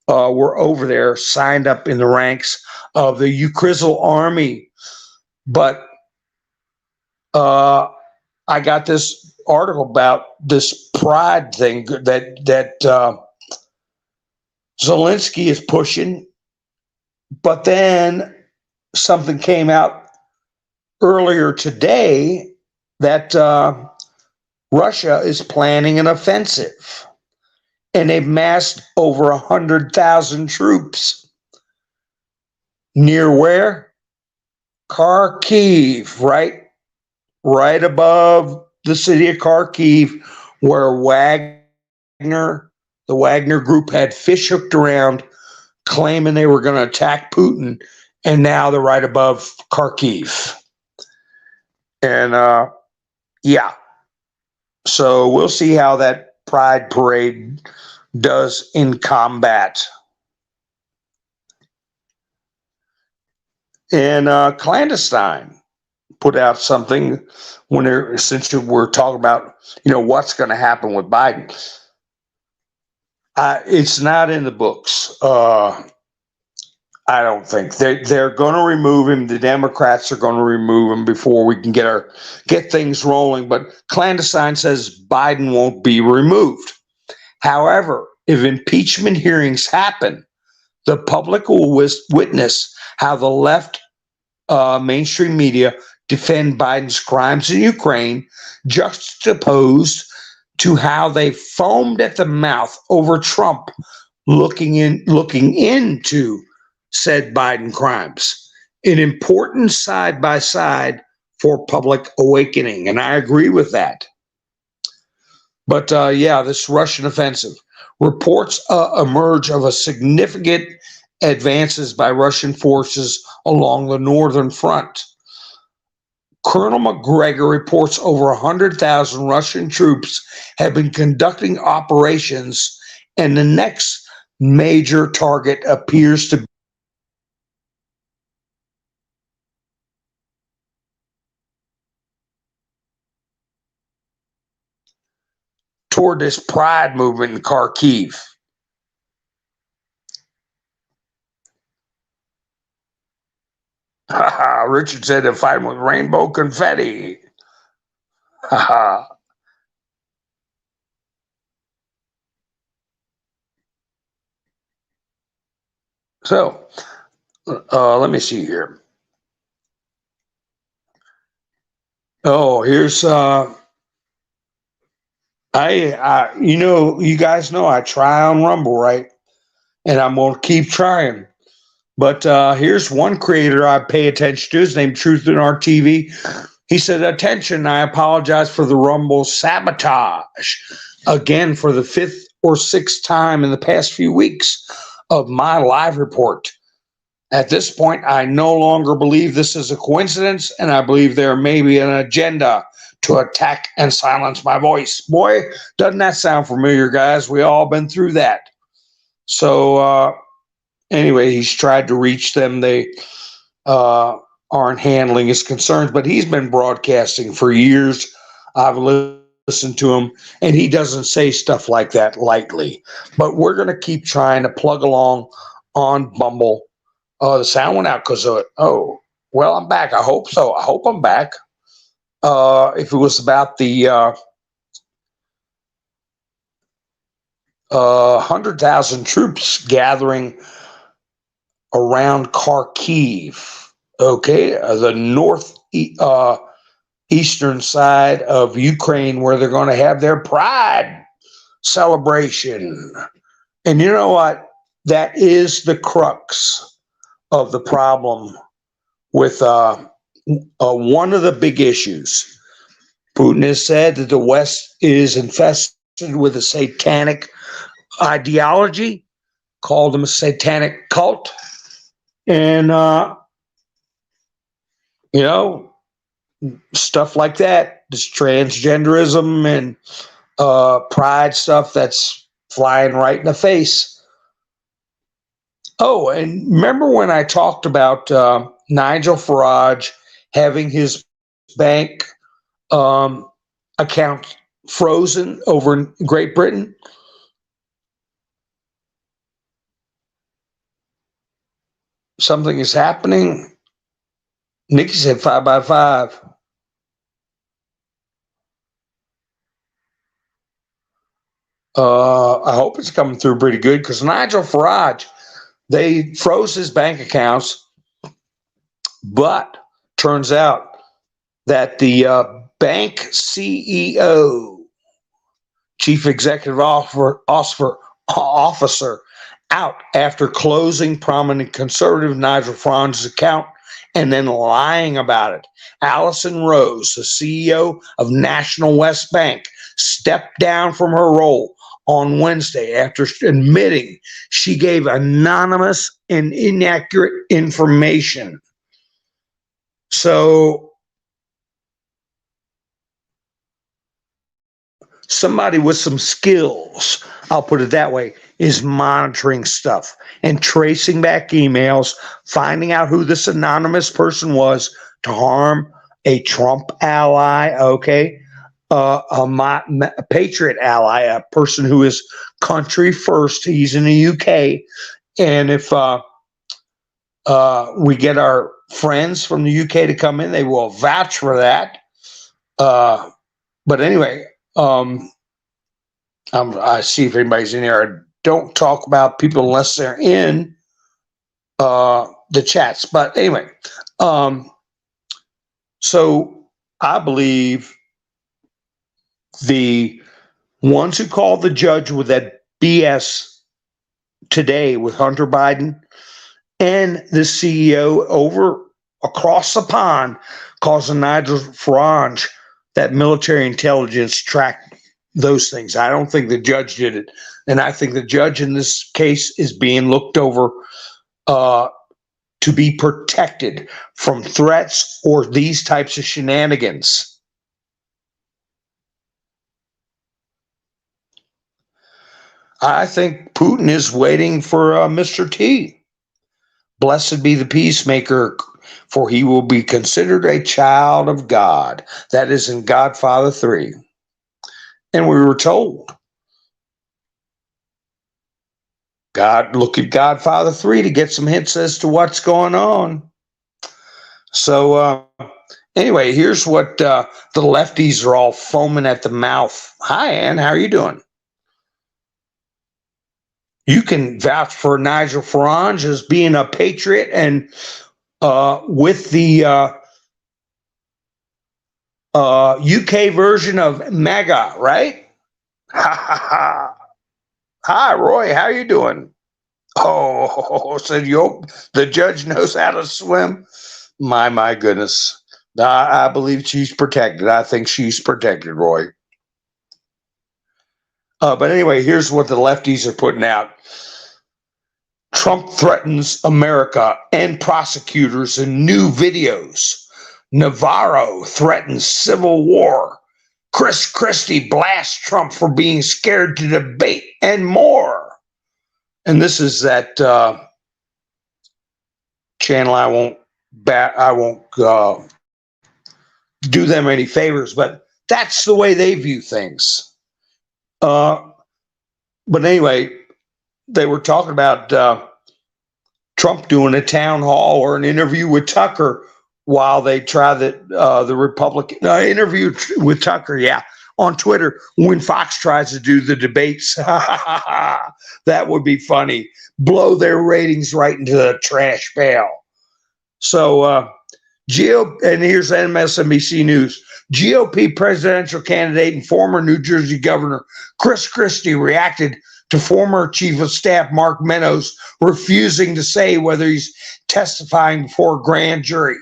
were over there, signed up in the ranks of the Ukrizel army. But I got this article about this pride thing that Zelensky is pushing, but then something came out earlier today that Russia is planning an offensive, and they've massed over 100,000 troops. Near where? Kharkiv, right above the city of Kharkiv, where the Wagner group had fish hooked around, claiming they were going to attack Putin, and now they're right above Kharkiv. And yeah, so we'll see how that Pride Parade does in combat. And Clandestine put out something since we're talking about, what's going to happen with Biden. It's not in the books. I don't think they're going to remove him. The Democrats are going to remove him before we can get things rolling. But Clandestine says Biden won't be removed. However, if impeachment hearings happen, the public will witness how the left mainstream media defend Biden's crimes in Ukraine, juxtaposed to how they foamed at the mouth over Trump looking into said Biden crimes. An important side by side for public awakening, and I agree with that. But this Russian offensive. Reports emerge of a significant advances by Russian forces along the northern front. Colonel McGregor reports over 100,000 Russian troops have been conducting operations, and the next major target appears to be toward this pride movement in Kharkiv. Richard said they're fighting with rainbow confetti. So, let me see here. Oh, here's you guys know I try on Rumble, right? And I'm gonna keep trying. But here's one creator I pay attention to. His name Truth in Our TV. He said, "Attention! I apologize for the Rumble sabotage again for the 5th or 6th time in the past few weeks of my live report. At this point, I no longer believe this is a coincidence, and I believe there may be an agenda to attack and silence my voice." Boy, doesn't that sound familiar, guys? We all been through that. So anyway, he's tried to reach them. They aren't handling his concerns, but he's been broadcasting for years. I've listened to him, and he doesn't say stuff like that lightly. But we're going to keep trying to plug along on Bumble. The sound went out because of it. Oh, well, I'm back. I hope so. I hope I'm back. If it was about the 100,000 troops gathering around Kharkiv, okay, the eastern side of Ukraine, where they're going to have their Pride celebration. And you know what? That is the crux of the problem with one of the big issues. Putin has said that the West is infested with a satanic ideology, called them a satanic cult. And, stuff like that, this transgenderism and pride stuff that's flying right in the face. Oh, and remember when I talked about Nigel Farage having his bank account frozen over in Great Britain? Something is happening. Nikki said 5x5. I hope it's coming through pretty good, because Nigel Farage, they froze his bank accounts, but turns out that the bank CEO, chief executive officer, out after closing prominent conservative Nigel Farage's account and then lying about it. Allison Rose, the CEO of National West Bank, stepped down from her role on Wednesday after admitting she gave anonymous and inaccurate information. So somebody with some skills, I'll put it that way, is monitoring stuff and tracing back emails, finding out who this anonymous person was to harm a Trump ally, okay? A Patriot ally, a person who is country first. He's in the UK. And if we get our friends from the UK to come in, they will vouch for that. But anyway, I see if anybody's in there. I don't talk about people unless they're in the chats. But anyway, so I believe the ones who called the judge with that BS today with Hunter Biden and the CEO over across the pond causing Nigel Farage, that military intelligence tracked those things. I don't think the judge did it. And I think the judge in this case is being looked over to be protected from threats or these types of shenanigans. I think Putin is waiting for Mr. T. Blessed be the peacemaker, for he will be considered a child of God. That is in Godfather 3. And we were told, look at Godfather 3 to get some hints as to what's going on. So anyway, here's what the lefties are all foaming at the mouth. Hi, Ann, how are you doing? You can vouch for Nigel Farage as being a patriot and with the UK version of MAGA, right? Hi, Roy. How you doing? Oh, said the judge knows how to swim. My goodness. I believe she's protected. I think she's protected, Roy. But anyway, here's what the lefties are putting out. Trump threatens America and prosecutors in new videos. Navarro threatens civil war. Chris Christie blasts Trump for being scared to debate, and more. And this is that channel. I won't do them any favors, but that's the way they view things. But anyway, they were talking about Trump doing a town hall or an interview with Tucker while they try the Republican interview with Tucker, on Twitter when Fox tries to do the debates. That would be funny. Blow their ratings right into the trash pail. So and here's MSNBC News. GOP presidential candidate and former New Jersey Governor Chris Christie reacted to former Chief of Staff Mark Meadows refusing to say whether he's testifying before a grand jury.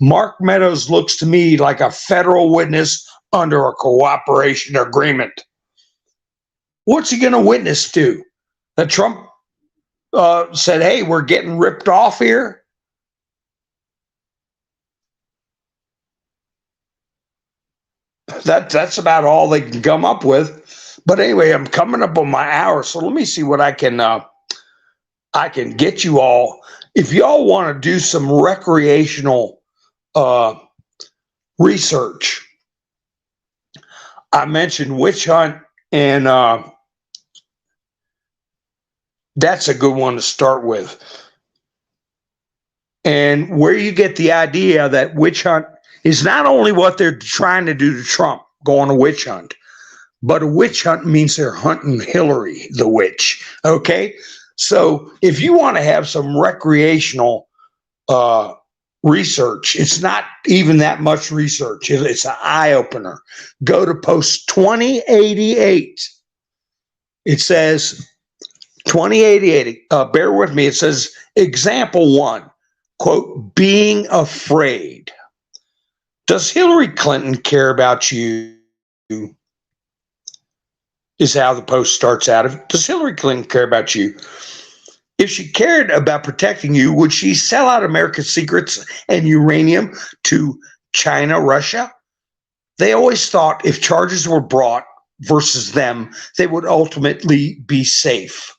Mark Meadows looks to me like a federal witness under a cooperation agreement. What's he going to witness to? That Trump said, hey, we're getting ripped off here? That's about all they can come up with. But anyway, I'm coming up on my hour, so let me see what I can get you all. If y'all want to do some recreational research, I mentioned witch hunt, and that's a good one to start with. And where you get the idea that witch hunt is not only what they're trying to do to Trump, go on a witch hunt, but a witch hunt means they're hunting Hillary, the witch. Okay? So if you want to have some recreational research, it's not even that much research. It's an eye-opener. Go to post 2088. It says 2088. Bear with me. It says example 1. quote, being afraid. Does Hillary Clinton care about you? Is how the post starts out. Does Hillary Clinton care about you? If she cared about protecting you, would she sell out America's secrets and uranium to China, Russia? They always thought if charges were brought versus them, they would ultimately be safe.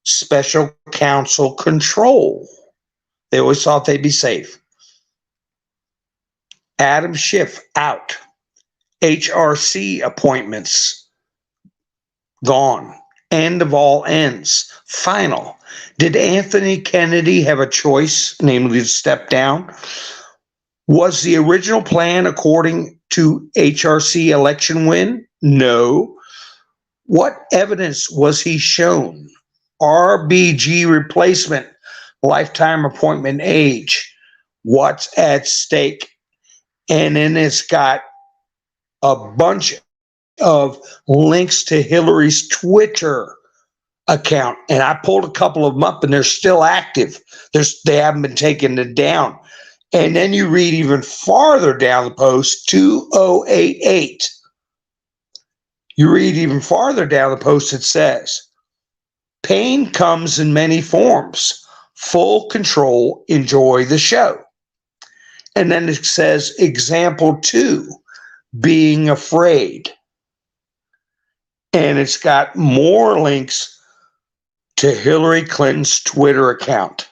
Special counsel control. They always thought they'd be safe. Adam Schiff out. HRC appointments gone. End of all ends. Final. Did Anthony Kennedy have a choice, namely to step down? Was the original plan according to HRC election win? No. What evidence was he shown? RBG replacement, lifetime appointment age. What's at stake? And then it's got a bunch of links to Hillary's Twitter account. And I pulled a couple of them up and they're still active. They haven't been taken down. And then you read even farther down the post, 2088. You read even farther down the post, it says, pain comes in many forms. Full control, enjoy the show. And then it says, example 2, being afraid. And it's got more links to Hillary Clinton's Twitter account.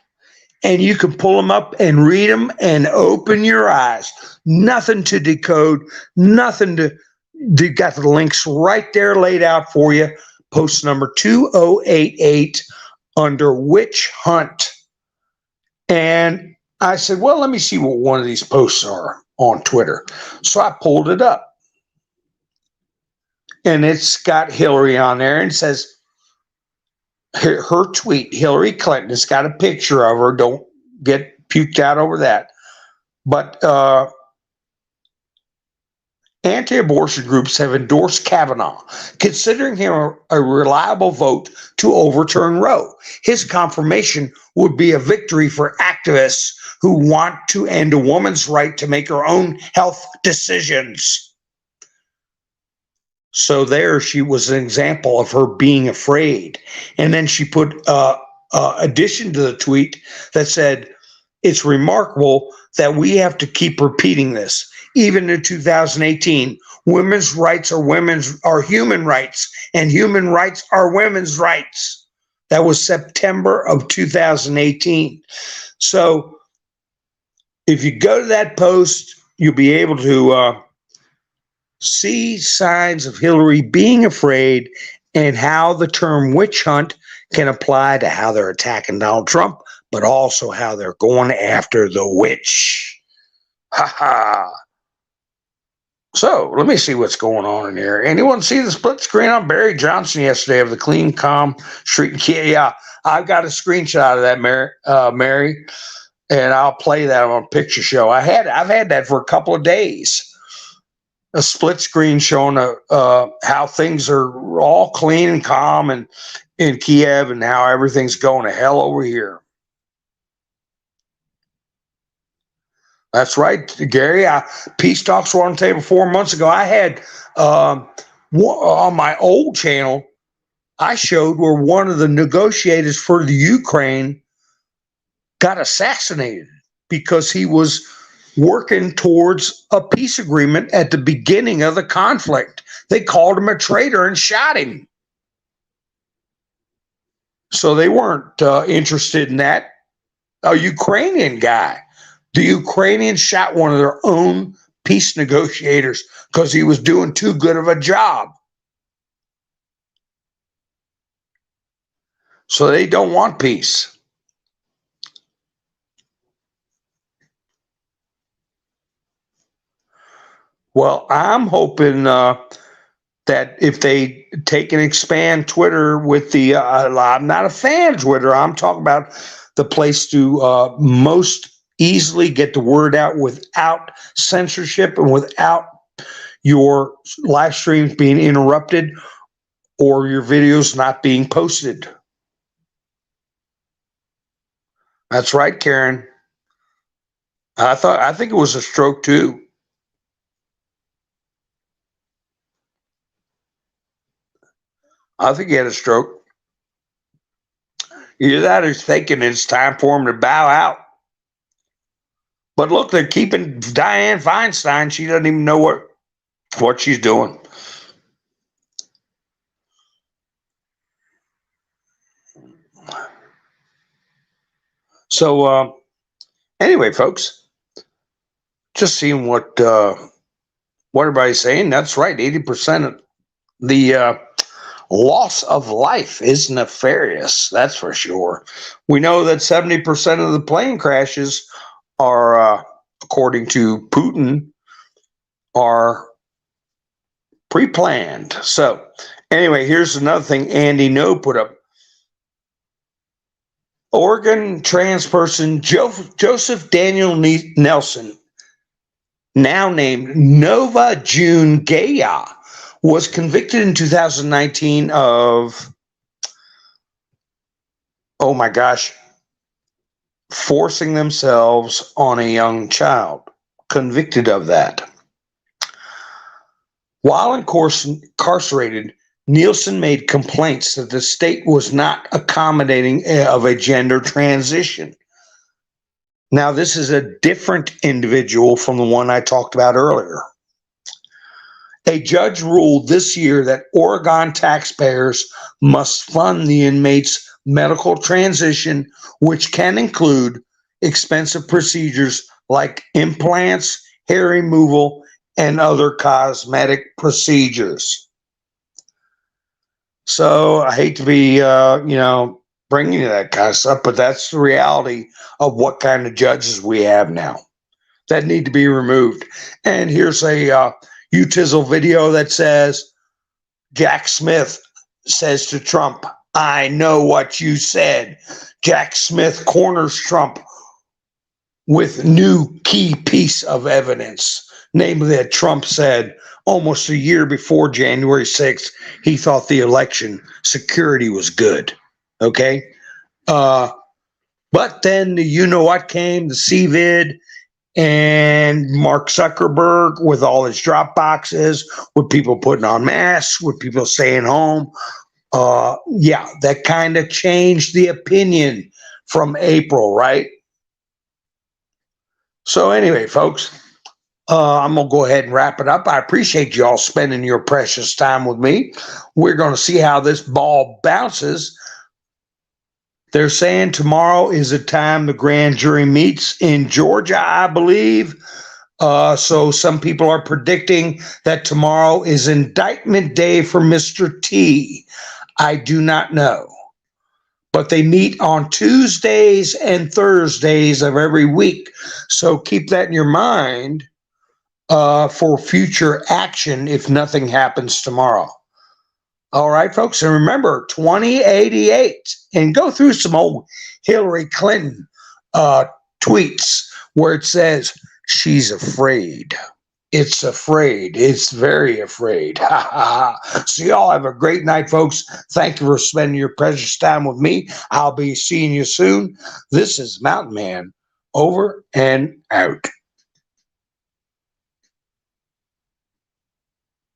And you can pull them up and read them and open your eyes. Nothing to decode, nothing to, they got the links right there laid out for you. Post number 2088 under Witch Hunt. And I said, well, let me see what one of these posts are on Twitter. So I pulled it up. And it's got Hillary on there and says, her tweet, Hillary Clinton, has got a picture of her. Don't get puked out over that. But anti-abortion groups have endorsed Kavanaugh, considering him a reliable vote to overturn Roe. His confirmation would be a victory for activists who want to end a woman's right to make her own health decisions. So there she was an example of her being afraid. And then she put addition to the tweet that said, it's remarkable that we have to keep repeating this. Even in 2018, women's rights are human rights, and human rights are women's rights. That was September of 2018. So if you go to that post, you'll be able to see signs of Hillary being afraid and how the term witch hunt can apply to how they're attacking Donald Trump, but also how they're going after the witch. Ha ha. So let me see what's going on in here. Anyone see the split screen on Barry Johnson yesterday of the clean, calm street? Yeah, I've got a screenshot of that, Mary, and I'll play that on a picture show. I've had that for a couple of days. A split screen showing how things are all clean and calm and in Kiev and how everything's going to hell over here. That's right, Gary. Peace talks were on the table 4 months ago. I had on my old channel, I showed where one of the negotiators for the Ukraine got assassinated because he was working towards a peace agreement at the beginning of the conflict. They called him a traitor and shot him. So they weren't interested in that. A Ukrainian guy. The Ukrainians shot one of their own peace negotiators because he was doing too good of a job. So they don't want peace. Well, I'm hoping that if they take and expand Twitter with the, I'm not a fan of Twitter. I'm talking about the place to most easily get the word out without censorship and without your live streams being interrupted or your videos not being posted. That's right, Karen. I think it was a stroke too. I think he had a stroke. Either that or he's thinking it's time for him to bow out. But look, they're keeping Dianne Feinstein. She doesn't even know what she's doing. So anyway, folks, just seeing what everybody's saying. That's right. 80% of the loss of life is nefarious. That's for sure. We know that 70% of the plane crashes are, according to Putin, are pre-planned. So anyway, here's another thing Andy No put up. Oregon trans person Joseph Daniel Nelson, now named Nova June Gaya, was convicted in 2019 of, oh my gosh, forcing themselves on a young child. Convicted of that. While incarcerated, Nielsen made complaints that the state was not accommodating of a gender transition. Now, this is a different individual from the one I talked about earlier. A judge ruled this year that Oregon taxpayers must fund the inmate's medical transition, which can include expensive procedures like implants, hair removal, and other cosmetic procedures. So I hate to be, bringing you that kind of stuff, but that's the reality of what kind of judges we have now that need to be removed. And here's a UTizzle video that says, Jack Smith says to Trump, "I know what you said." Jack Smith corners Trump with new key piece of evidence. Namely, that Trump said almost a year before January 6th, he thought the election security was good. Okay? But then the you-know-what came, the CVID, and Mark Zuckerberg with all his drop boxes, with people putting on masks, with people staying home. That kind of changed the opinion from April, right? So anyway, folks, I'm going to go ahead and wrap it up. I appreciate you all spending your precious time with me. We're going to see how this ball bounces. They're saying tomorrow is the time the grand jury meets in Georgia, I believe. So some people are predicting that tomorrow is indictment day for Mr. T. I do not know. But they meet on Tuesdays and Thursdays of every week. So keep that in your mind for future action if nothing happens tomorrow. All right, folks, and remember 2088, and go through some old Hillary Clinton tweets where it says she's afraid. It's afraid. It's very afraid. So y'all have a great night, folks. Thank you for spending your precious time with me. I'll be seeing you soon. This is Mountain Man, over and out.